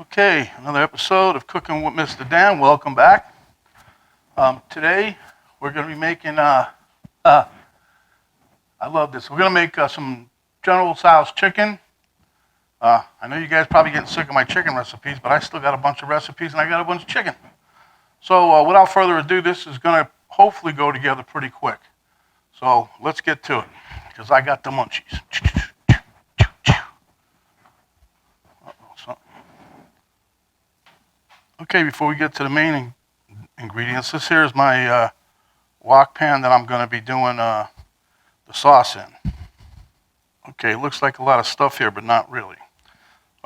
Okay, another episode of Cooking with Mr. Dan. Welcome back. Today we're going to be making, I love this. We're going to make some General Tso's chicken. I know you guys probably getting sick of my chicken recipes, but I still got a bunch of recipes and I got a bunch of chicken. So without further ado, this is going to hopefully go together pretty quick. So let's get to it, because I got the munchies. Okay, before we get to the main ingredients, this here is my wok pan that I'm going to be doing the sauce in. Okay, it looks like a lot of stuff here, but not really.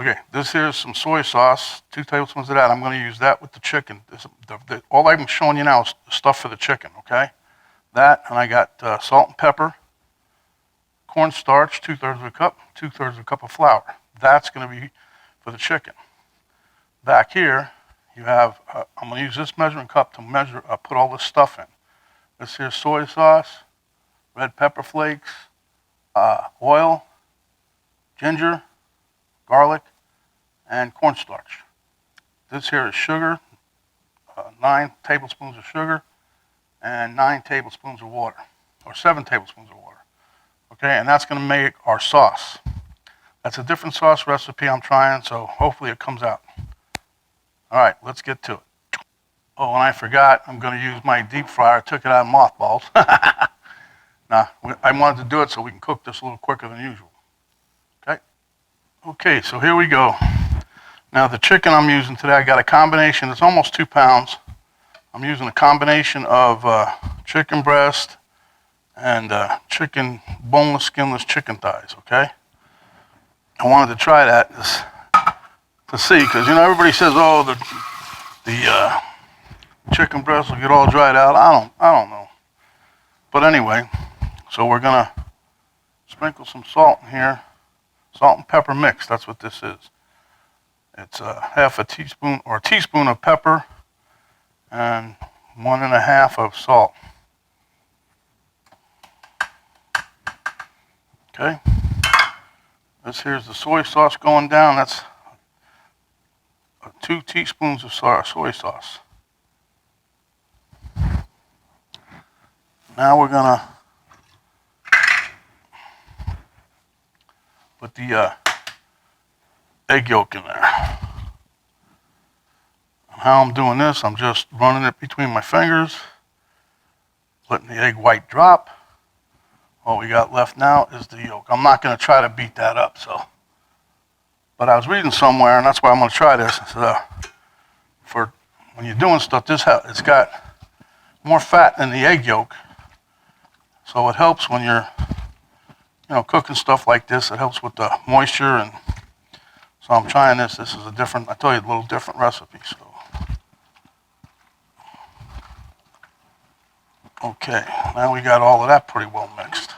Okay, this here is some soy sauce, 2 tablespoons of that. I'm going to use that with the chicken. All I'm showing you now is the stuff for the chicken, okay? That, and I got salt and pepper, cornstarch, 2/3 of a cup, 2/3 of a cup of flour. That's going to be for the chicken. Back here, you have, I'm going to use this measuring cup to measure, put all this stuff in. This here's soy sauce, red pepper flakes, oil, ginger, garlic, and cornstarch. This here is sugar, 9 tablespoons of sugar, and 9 tablespoons of water, or 7 tablespoons of water. Okay, and that's going to make our sauce. That's a different sauce recipe I'm trying, so hopefully it comes out. All right, let's get to it. Oh, and I forgot, I'm going to use my deep fryer. I took it out of mothballs. Now, I wanted to do it so we can cook this a little quicker than usual. Okay? Okay, so here we go. Now, the chicken I'm using today, I got a combination. It's almost 2 pounds. I'm using a combination of chicken breast and chicken, boneless, skinless chicken thighs, okay? I wanted to try that to see, because everybody says, oh, the chicken breast will get all dried out. I don't know, but anyway, so we're gonna sprinkle some salt in here, salt and pepper mix. That's what this is. It's half a teaspoon or a teaspoon of pepper and 1 1/2 of salt. Okay. This here's the soy sauce going down. That's 2 teaspoons of soy sauce. Now we're gonna put the egg yolk in there. And how I'm doing this, I'm just running it between my fingers, letting the egg white drop. All we got left now is the yolk. I'm not gonna try to beat that up, but I was reading somewhere, and that's why I'm going to try this. For when you're doing stuff, it's got more fat than the egg yolk, so it helps when you're, cooking stuff like this. It helps with the moisture, and so I'm trying this. This is a different, I tell you, a little different recipe. So, okay, now we got all of that pretty well mixed.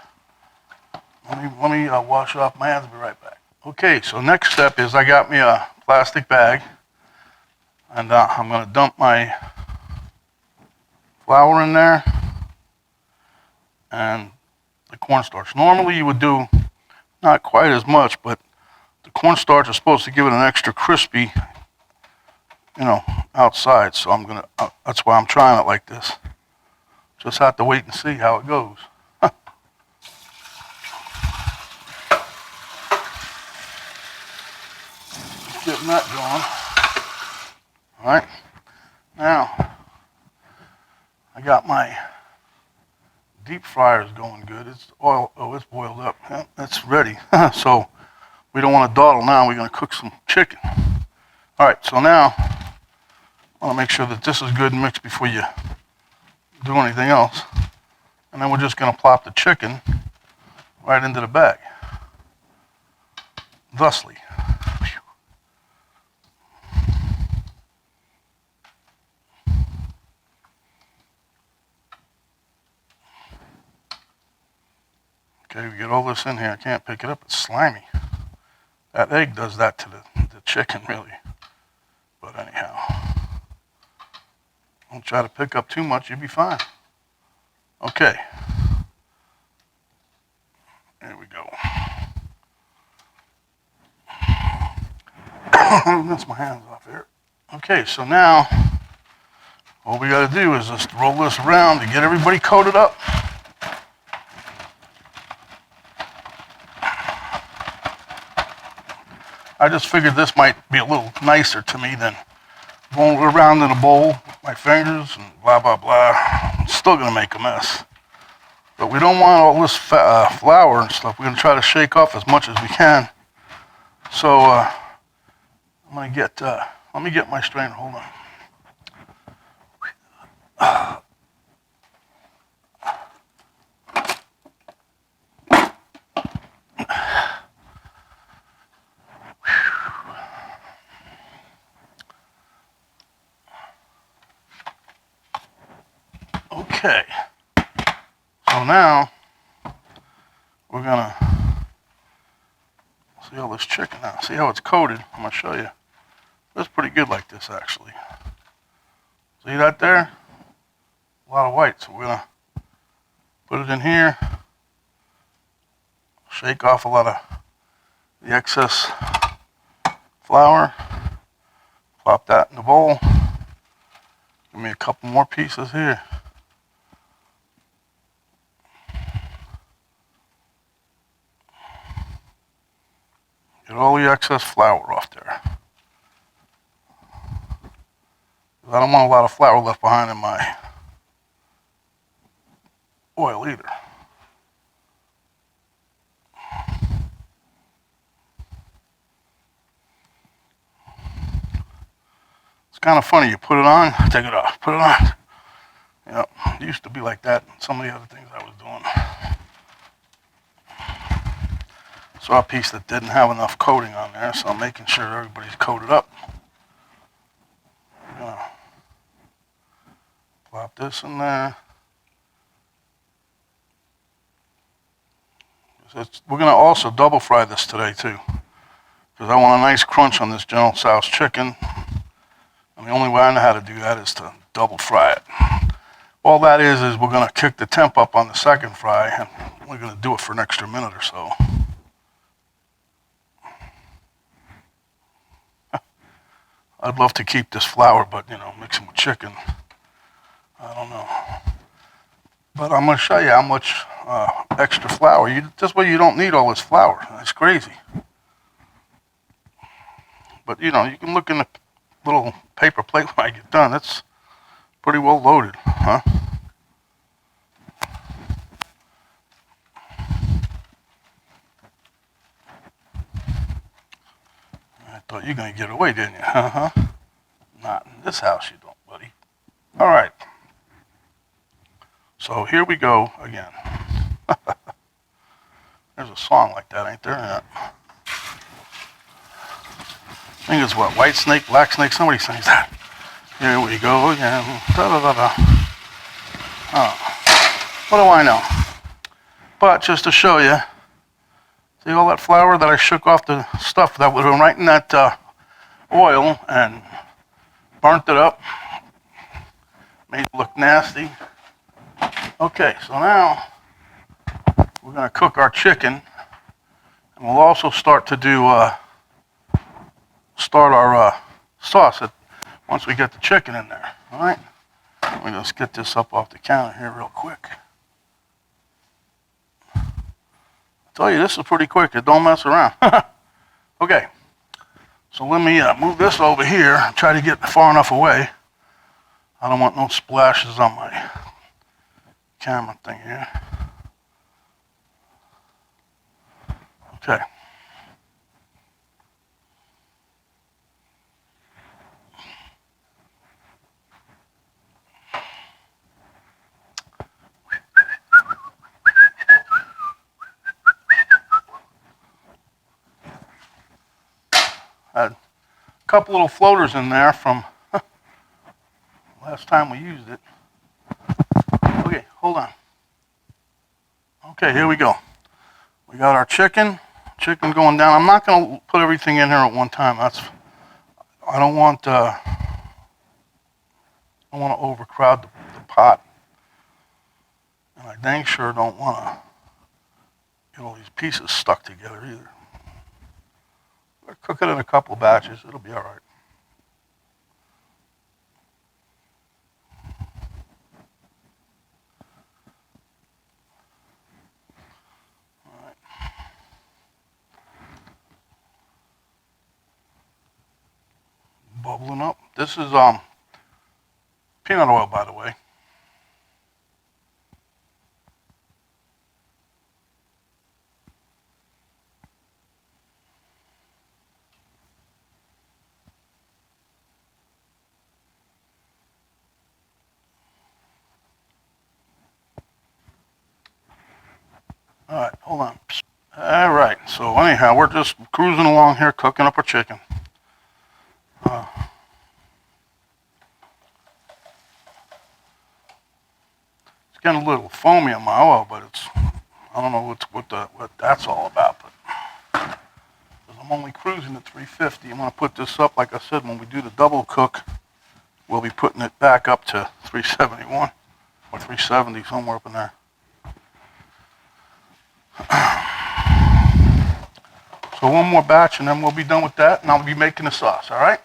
Let me wash off my hands. I'll be right back. Okay, so next step is I got me a plastic bag, and I'm going to dump my flour in there and the cornstarch. Normally you would do not quite as much, but the cornstarch is supposed to give it an extra crispy, outside. So that's why I'm trying it like this. Just have to wait and see how it goes. Getting that going. All right. Now, I got my deep fryers going good. It's oil. Oh, it's boiled up. Yeah, that's ready. So we don't want to dawdle now. We're going to cook some chicken. All right. So now, I want to make sure that this is good and mixed before you do anything else. And then we're just going to plop the chicken right into the bag. Thusly. Okay, we get all this in here. I can't pick it up. It's slimy. That egg does that to the chicken, really. But anyhow, don't try to pick up too much. You'll be fine. Okay. There we go. That's my hands off here. Okay, so now all we got to do is just roll this around to get everybody coated up. I just figured this might be a little nicer to me than rolling it around in a bowl with my fingers and blah, blah, blah. It's still going to make a mess. But we don't want all this flour and stuff. We're going to try to shake off as much as we can. So I'm going to get, let me get my strainer. Hold on. Okay, so now we're gonna see all this chicken now. See how it's coated? I'm gonna show you. It's pretty good like this actually. See that there? A lot of white, so we're gonna put it in here, shake off a lot of the excess flour, plop that in the bowl. Give me a couple more pieces here. Get all the excess flour off there. I don't want a lot of flour left behind in my oil either. It's kind of funny, you put it on, take it off, put it on. You know, it used to be like that in some of the other things I was doing. Saw a piece that didn't have enough coating on there, so I'm making sure everybody's coated up. I'm gonna plop this in there. We're gonna also double fry this today too, because I want a nice crunch on this General Tso's chicken. And the only way I know how to do that is to double fry it. All that is we're gonna kick the temp up on the second fry, and we're gonna do it for an extra minute or so. I'd love to keep this flour, but you know, mixing with chicken, I don't know. But I'm gonna show you how much extra flour. This way you don't need all this flour. It's crazy. But you know, you can look in the little paper plate when I get done. It's pretty well loaded, huh? I thought you were gonna get away, didn't you? Uh-huh. Not in this house, you don't, buddy. All right. So here we go again. There's a song like that, ain't there? Yeah. I think it's what, White Snake, Black Snake, somebody sings that. Here we go again. Da-da-da-da. Oh, what do I know? But just to show you, see all that flour that I shook off the stuff that would have been right in that oil and burnt it up, made it look nasty. Okay, so now we're going to cook our chicken, and we'll also start to do our sauce once we get the chicken in there. All right, let me just get this up off the counter here real quick. I tell you, this is pretty quick. It don't mess around. Okay, so let me move this over here and try to get far enough away. I don't want no splashes on my camera thing here. Okay. Had a couple little floaters in there from last time we used it. Okay, hold on. Okay, here we go. We got our chicken going down. I'm not going to put everything in here at one time. I don't want to overcrowd the pot. And I dang sure don't want to get all these pieces stuck together either. Cook it in a couple of batches. It'll be all right. Bubbling up. This is peanut oil, by the way. All right, hold on. All right, so anyhow, we're just cruising along here, cooking up our chicken. It's getting a little foamy on my oil, but I don't know what that's all about. But I'm only cruising at 350. I'm gonna put this up, like I said, when we do the double cook, we'll be putting it back up to 371 or 370, somewhere up in there. So one more batch and then we'll be done with that, and I'll be making the sauce, all right?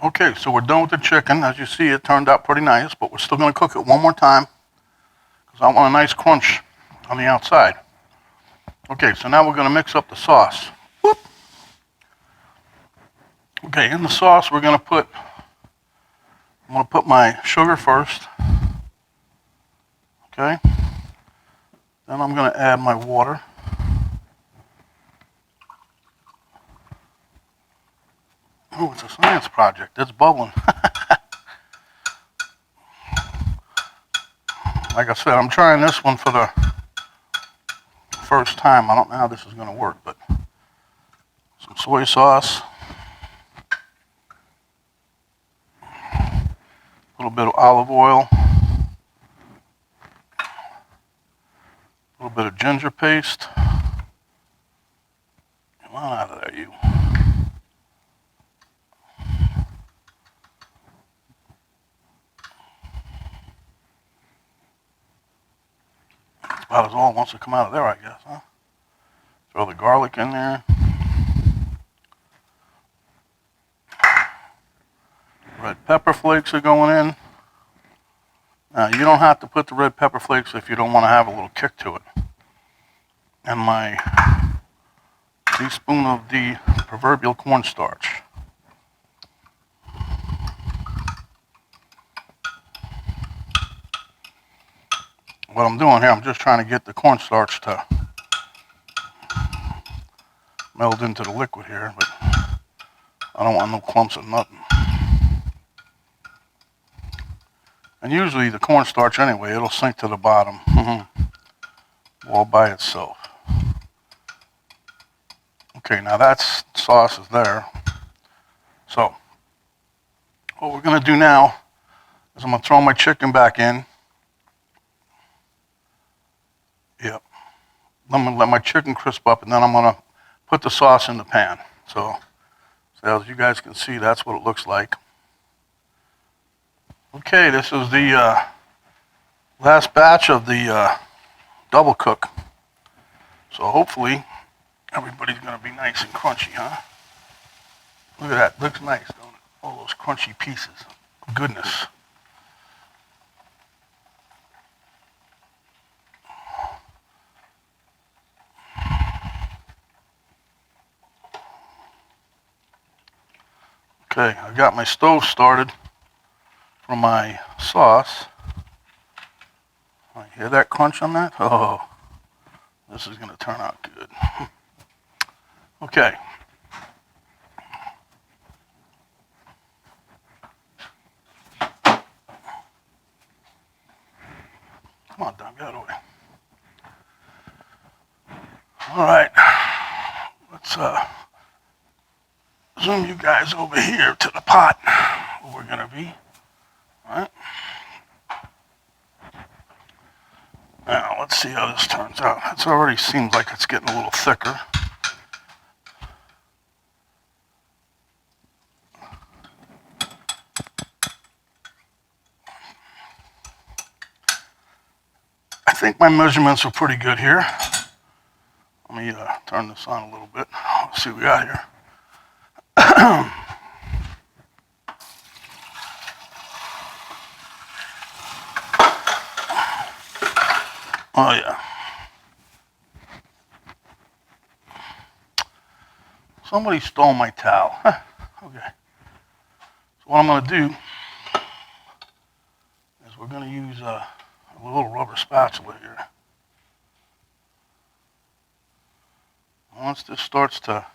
Okay, so we're done with the chicken. As you see, it turned out pretty nice, but we're still gonna cook it one more time because I want a nice crunch on the outside. Okay, so now we're gonna mix up the sauce. Whoop. Okay, in the sauce I'm gonna put my sugar first. Okay, then I'm gonna add my water. Oh, it's a science project. It's bubbling. Like I said, I'm trying this one for the first time. I don't know how this is going to work, but some soy sauce, a little bit of olive oil, a little bit of ginger paste. Come on out of there, you. About as all wants to come out of there, I guess, huh? Throw the garlic in there. Red pepper flakes are going in. Now, you don't have to put the red pepper flakes if you don't want to have a little kick to it. And my teaspoon of the proverbial cornstarch. What I'm doing here, I'm just trying to get the cornstarch to meld into the liquid here, but I don't want no clumps of nothing. And usually the cornstarch anyway, it'll sink to the bottom all by itself. Okay, now that's sauce is there. So what we're gonna do now is I'm gonna throw my chicken back in. Yep. I'm gonna let my chicken crisp up, and then I'm gonna put the sauce in the pan. So as you guys can see, that's what it looks like. Okay, this is the last batch of the double cook. So hopefully everybody's gonna be nice and crunchy, huh? Look at that, looks nice, don't it? All those crunchy pieces. Goodness. Okay, I got my stove started for my sauce. Hear that crunch on that? Oh, this is gonna turn out good. Okay. Come on, Don, get out of the way. All right, let's zoom you guys over here to the pot where we're gonna be. All right. Now let's see how this turns out. It already seems like it's getting a little thicker. I think my measurements are pretty good here. Let me turn this on a little bit. see what we got here. Oh yeah. Somebody stole my towel. Okay. So what I'm going to do is we're going to use a little rubber spatula here. Once this starts to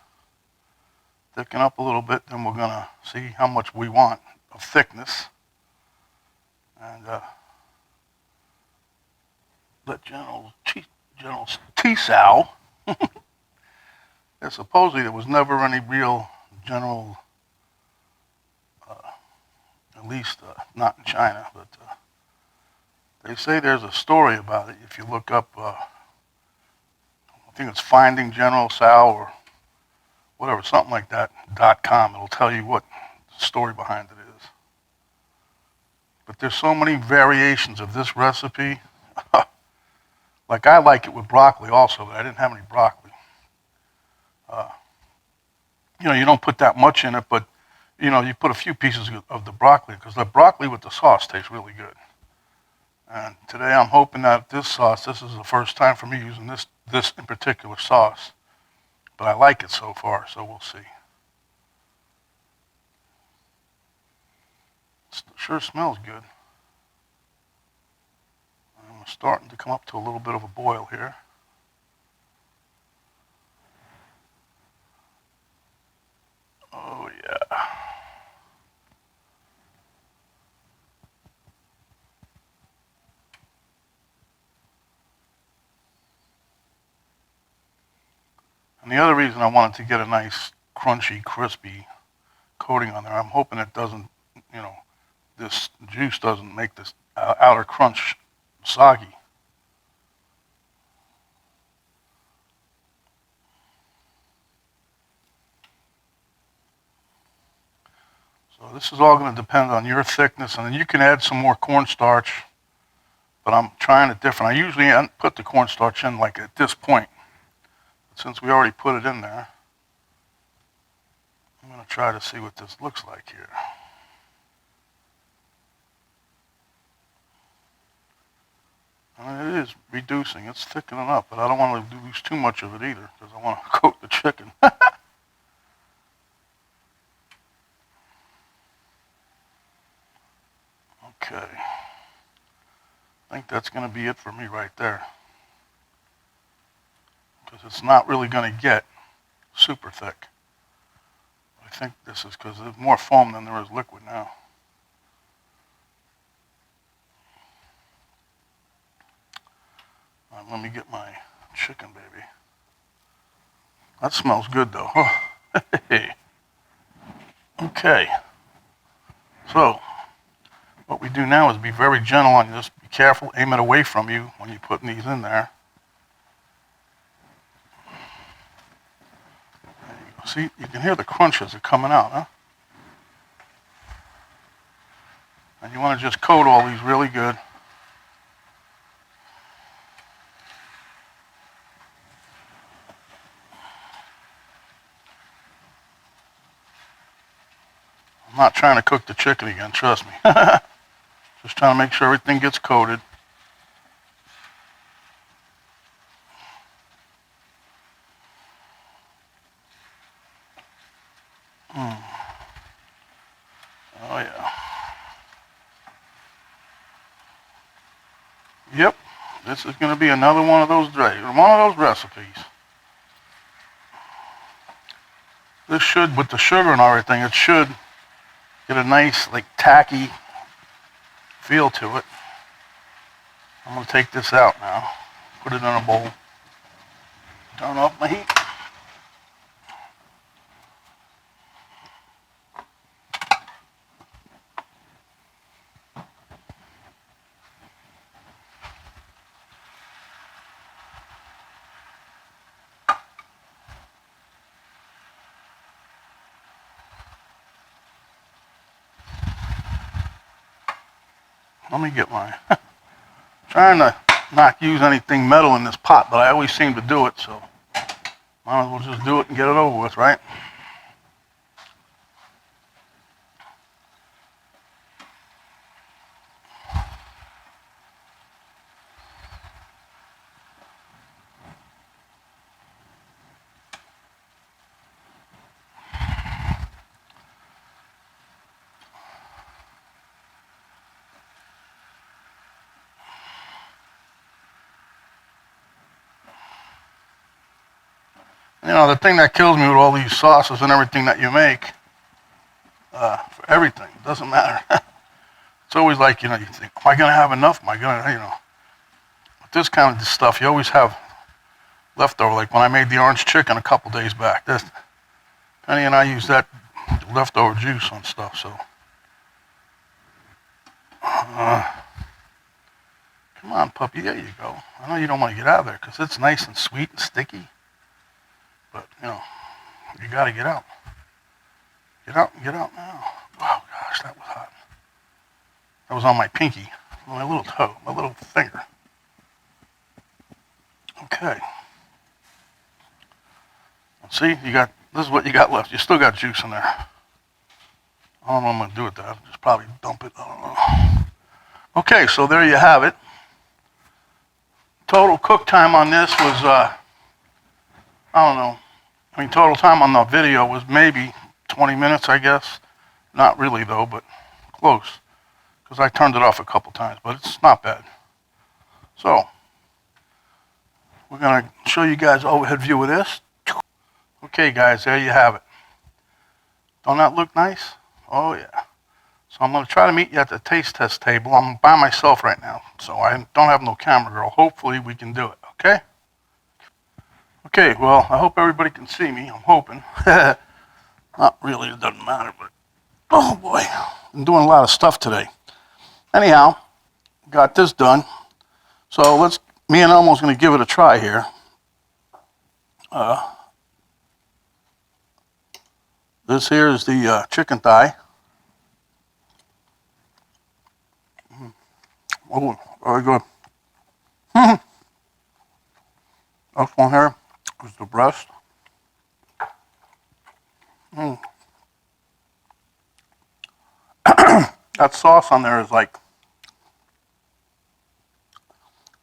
thicken up a little bit, then we're going to see how much we want of thickness. And let General Tso. Supposedly there was never any real general, at least not in China, but they say there's a story about it. If you look up, I think it's Finding General Tso or whatever, something like that, .com, it'll tell you what the story behind it is. But there's so many variations of this recipe. Like I like it with broccoli also, but I didn't have any broccoli. You don't put that much in it, but you put a few pieces of the broccoli because the broccoli with the sauce tastes really good. And today I'm hoping that this is the first time for me using this in particular sauce, but I like it so far, so we'll see. It sure smells good. I'm starting to come up to a little bit of a boil here. Oh yeah. And the other reason I wanted to get a nice crunchy, crispy coating on there, I'm hoping it doesn't, this juice doesn't make this outer crunch soggy. So this is all going to depend on your thickness, and then you can add some more cornstarch, but I'm trying it different. I usually put the cornstarch in like at this point, but since we already put it in there, I'm going to try to see what this looks like here. And it is reducing, it's thickening up, but I don't want to lose too much of it either because I want to coat the chicken. Okay, I think that's going to be it for me right there. Because it's not really going to get super thick. I think this is because there's more foam than there is liquid now. All right, let me get my chicken, baby. That smells good though. Oh, hey. Okay, so what we do now is be very gentle on this. Be careful, aim it away from you when you're putting these in there. There you go. See, you can hear the crunch as they're coming out, huh? And you want to just coat all these really good. I'm not trying to cook the chicken again, trust me. Just trying to make sure everything gets coated. Oh yeah. Yep, this is going to be another one of those recipes. This should, with the sugar and everything, it should get a nice, like, tacky feel to it. I'm going to take this out now, put it in a bowl, turn off my heat. Let me get mine. Trying to not use anything metal in this pot, but I always seem to do it, so Might as well just do it and get it over with, right? You know, the thing that kills me with all these sauces and everything that you make, for everything, it doesn't matter. It's always like, you know, you think, am I going to have enough? Am I going to, you know. With this kind of stuff, you always have leftover. Like when I made the orange chicken a couple days back, Penny and I used that leftover juice on stuff, so. Come on, puppy, there you go. I know you don't want to get out of there because it's nice and sweet and sticky. But, you know, you got to get out. Get out now. Oh, gosh, that was hot. That was on my pinky, my little toe, my little finger. Okay. See, this is what you got left. You still got juice in there. I don't know what I'm going to do with that. I'll just probably dump it. I don't know. Okay, so there you have it. Total cook time on this was, I don't know. I mean, total time on the video was maybe 20 minutes, I guess. Not really, though, but close. Because I turned it off a couple times, but it's not bad. So, we're going to show you guys an overhead view of this. Okay, guys, there you have it. Don't that look nice? Oh, yeah. So I'm going to try to meet you at the taste test table. I'm by myself right now, so I don't have no camera girl. Hopefully we can do it, okay? Okay, well, I hope everybody can see me. I'm hoping. Not really, it doesn't matter, but oh boy, I'm doing a lot of stuff today. Anyhow, got this done. So me and Elmo's going to give it a try here. This here is the chicken thigh. Oh, very good. This one here is the breast. That sauce on there is like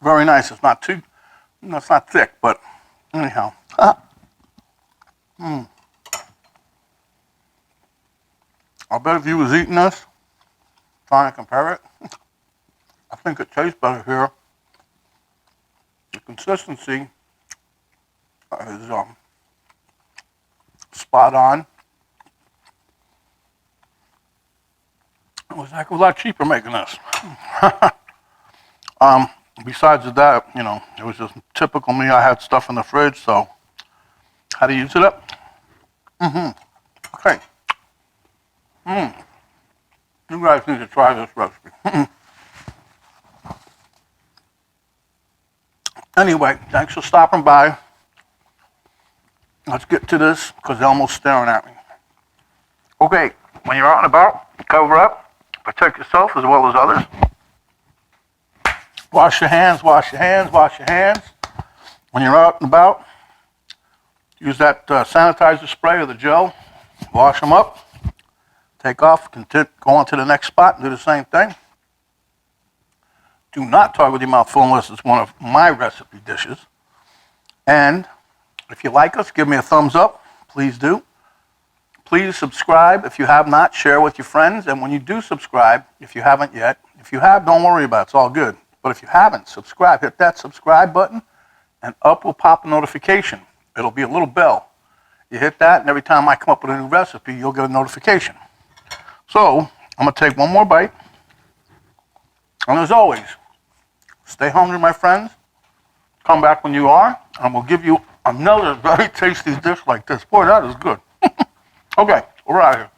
very nice. It's not too, it's not thick, but anyhow. I bet if you was eating this, trying to compare it, I think it tastes better here. The consistency is spot on. It was a heck of a lot cheaper making this. Besides that, you know, it was just typical me. I had stuff in the fridge, so how to use it up? Okay. You guys need to try this recipe. Anyway, thanks for stopping by. Let's get to this because Elmo's staring at me. Okay, when you're out and about, cover up, protect yourself as well as others. Wash your hands, wash your hands, wash your hands. When you're out and about, use that sanitizer spray or the gel. Wash them up. Take off, go on to the next spot and do the same thing. Do not talk with your mouth full unless it's one of my recipe dishes. And if you like us, give me a thumbs up. Please do. Please subscribe if you have not. Share with your friends. And when you do subscribe, if you haven't yet, if you have, don't worry about it. It's all good. But if you haven't, subscribe. Hit that subscribe button, and up will pop a notification. It'll be a little bell. You hit that, and every time I come up with a new recipe, you'll get a notification. So I'm going to take one more bite. And as always, stay hungry, my friends. Come back when you are, and we'll give you another very tasty dish like this. Boy, that is good. Okay, we're out of here.